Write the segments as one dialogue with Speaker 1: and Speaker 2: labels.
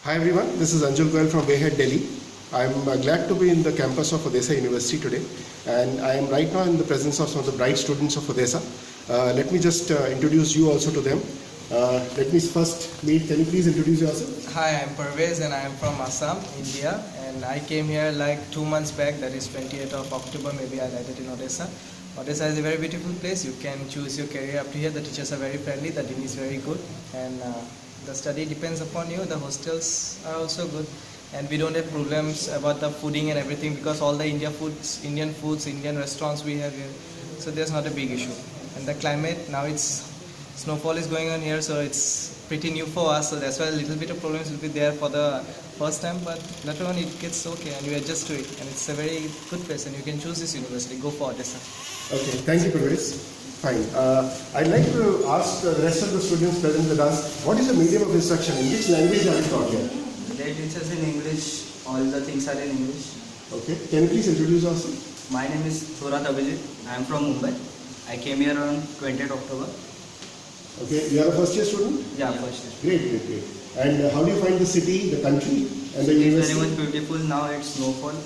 Speaker 1: Hi everyone, this is Anjul Goyal from Wayhead, Delhi. I'm glad to be in the campus of Odessa University today, and I am right now in the presence of some of the bright students of Odessa. Let me just introduce you also to them. Let me first meet, can you please introduce yourself?
Speaker 2: Hi, I'm Parvez and I am from Assam, India, and I came here like 2 months back, that is 28th of October, maybe I landed in Odessa. Odessa is a very beautiful place. You can choose your career up to here. The teachers are very friendly, the dean is very good, and the study depends upon you. The hostels are also good, and we don't have problems about the fooding and everything because all the Indian foods, Indian restaurants we have here, so there's not a big issue. And the climate, now it's snowfall is going on here, so it's pretty new for us, so that's why a little bit of problems will be there for the first time, but later on it gets okay and you adjust to it, and it's a very good place and you can choose this university. Go for Odessa.
Speaker 1: Okay, thank you, Parvez. Fine. I'd like to ask the rest of the students present with us, what is the medium of instruction? In which language are you taught here?
Speaker 3: They teach us in English. All the things are in English.
Speaker 1: Okay, can you please introduce yourself?
Speaker 3: My name is Thorat Abhijit. I am from Mumbai. I came here on 20th October.
Speaker 1: Okay, you are a first year student?
Speaker 3: Yeah, first year.
Speaker 1: Great. And how do you find the city, the country, and the
Speaker 3: It's
Speaker 1: university?
Speaker 3: very much beautiful. Now it's snowfall.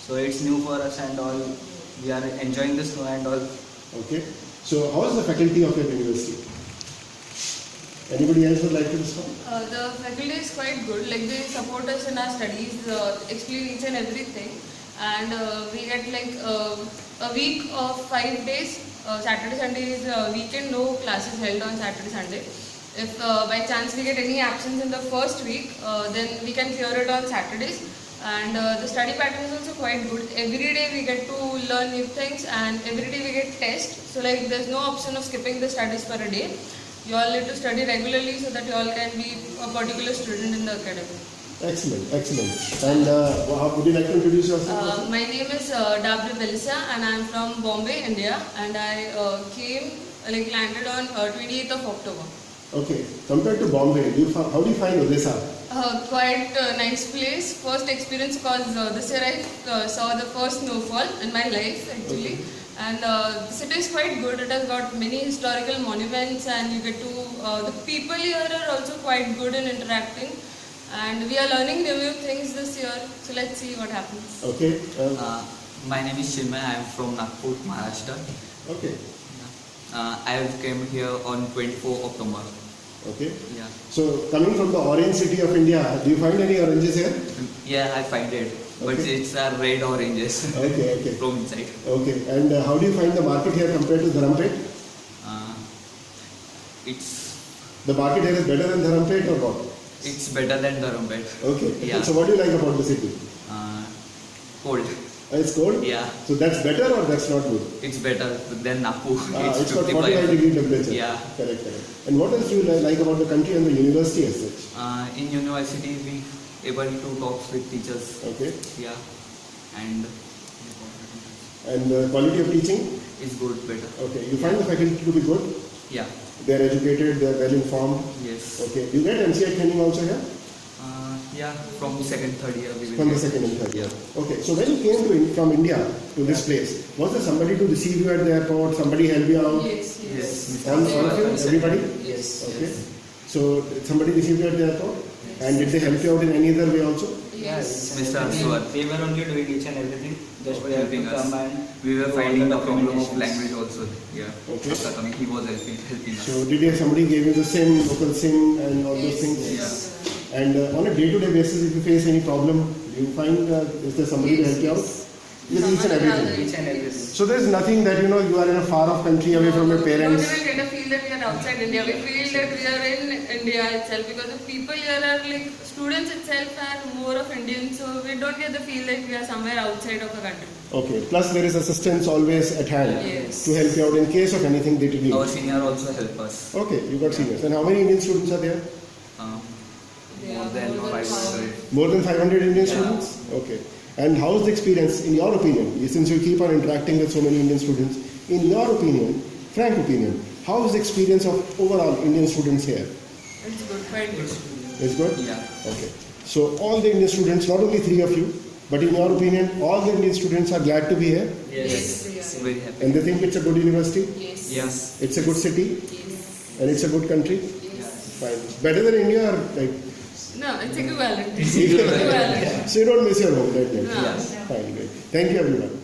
Speaker 3: So it's new for us and all. We are enjoying the snow and all.
Speaker 1: Okay, so how is the faculty of your university? Anybody else would like to respond?
Speaker 4: The faculty is quite good. Like they support us in our studies, explain each and everything, and we get like a week of 5 days. Saturday, Sunday is weekend. No classes held on Saturday, Sunday. If by chance we get any absence in the first week, then we can clear it on Saturdays. And the study pattern is also quite good. Every day we get to learn new things, and every day we get tests. So like there's no option of skipping the studies for a day. You all need to study regularly so that you all can be a particular student in the academy.
Speaker 1: Excellent. And would you like to introduce yourself?
Speaker 4: My name is Dabri Belisa and I am from Bombay, India, and I landed on 28th of October.
Speaker 1: Okay, compared to Bombay, how do you find Odessa?
Speaker 4: Quite a nice place. First experience because this year I saw the first snowfall in my life actually.
Speaker 1: Okay.
Speaker 4: And the city is quite good. It has got many historical monuments, and you get to the people here are also quite good in interacting. And we are learning new things this year. So let's see what happens.
Speaker 1: Okay.
Speaker 3: My name is Chinmay. I am from Nagpur, Maharashtra.
Speaker 1: Okay.
Speaker 3: I came here on 24th October.
Speaker 1: Okay.
Speaker 3: Yeah.
Speaker 1: So coming from the orange city of India, do you find any oranges here?
Speaker 3: Yeah, I find it. But
Speaker 1: Okay.
Speaker 3: it's red oranges
Speaker 1: Okay.
Speaker 3: from inside.
Speaker 1: Okay. And how do you find the market here compared to Dharampet?
Speaker 3: It's
Speaker 1: The market here is better than Dharampet or what?
Speaker 3: better than Dharumpet.
Speaker 1: Okay.
Speaker 3: Yeah.
Speaker 1: So what do you like about the city?
Speaker 3: Cold.
Speaker 1: It's cold?
Speaker 3: Yeah.
Speaker 1: So that's better or that's not good?
Speaker 3: It's better than Nagpur.
Speaker 1: It's got 45 degree temperature.
Speaker 3: Yeah.
Speaker 1: Correct. And what else do you like about the country and the university as such?
Speaker 3: In university, we able to talk with teachers.
Speaker 1: Okay.
Speaker 3: Yeah. And
Speaker 1: And the quality of teaching?
Speaker 3: it's good, better.
Speaker 1: Okay. You find the faculty to be good?
Speaker 3: Yeah.
Speaker 1: They are educated, they are well informed.
Speaker 3: Yes.
Speaker 1: Okay. You get MCI training also here?
Speaker 3: Yeah. From second, third year we will.
Speaker 1: From the
Speaker 3: get-
Speaker 1: second and third year.
Speaker 3: Yeah.
Speaker 1: Okay. So when you came from India to this place, was there somebody to receive you at the airport? Somebody help you out?
Speaker 4: Yes.
Speaker 3: Yes.
Speaker 1: All of you? Everybody?
Speaker 4: Yes.
Speaker 1: Okay. So did somebody received you at the airport? And did they help you out in any other way also?
Speaker 4: Yes.
Speaker 3: Mr. Aswad.
Speaker 5: They were only doing each and everything. Just
Speaker 3: Okay,
Speaker 5: we have to
Speaker 3: helping us.
Speaker 5: come and
Speaker 3: We were
Speaker 5: do all
Speaker 3: finding
Speaker 5: the
Speaker 3: the problem of
Speaker 5: documentations.
Speaker 3: language also. Yeah.
Speaker 1: Okay.
Speaker 3: After coming, he was helping us.
Speaker 1: So did you, somebody gave you the SIM, local SIM and all those
Speaker 4: Yes,
Speaker 1: things?
Speaker 4: yes.
Speaker 1: And on a day-to-day basis, if you face any problem, do you find is there somebody to help you out? With each and everything.
Speaker 5: Each and everything.
Speaker 1: So there is nothing that you are in a far-off country away from your parents.
Speaker 4: We don't even get a feel that we are outside India. We feel that we are in India itself because the people here are like students itself are more of Indians, so we don't get the feel like we are somewhere outside of a country.
Speaker 1: Okay. Plus there is assistance always at hand
Speaker 4: Yes.
Speaker 1: to help you out in case of anything that you need.
Speaker 3: Our senior also help us.
Speaker 1: Okay, you got seniors. And how many Indian students are there?
Speaker 3: More than 500.
Speaker 1: More than 500 Indian
Speaker 3: Yeah.
Speaker 1: students? Okay. And how is the experience, in your opinion, since you keep on interacting with so many Indian students, in your opinion, frank opinion, how is the experience of overall Indian students here?
Speaker 4: It's good, quite good.
Speaker 1: It's good?
Speaker 3: Yeah.
Speaker 1: Okay. So all the Indian students, not only three of you, but in your opinion, all the Indian students are glad to be here?
Speaker 4: Yes.
Speaker 3: Very happy.
Speaker 1: And they think it's a good university?
Speaker 4: Yes.
Speaker 3: Yes.
Speaker 1: It's a good city?
Speaker 4: Yes.
Speaker 1: And it's a good country?
Speaker 4: Yes.
Speaker 1: Fine. Better than India or like
Speaker 4: No, it's equivalent.
Speaker 5: It's equivalent.
Speaker 4: Equivalent.
Speaker 1: So you don't miss your home, right?
Speaker 4: Yeah.
Speaker 1: Fine, great. Thank you, everyone.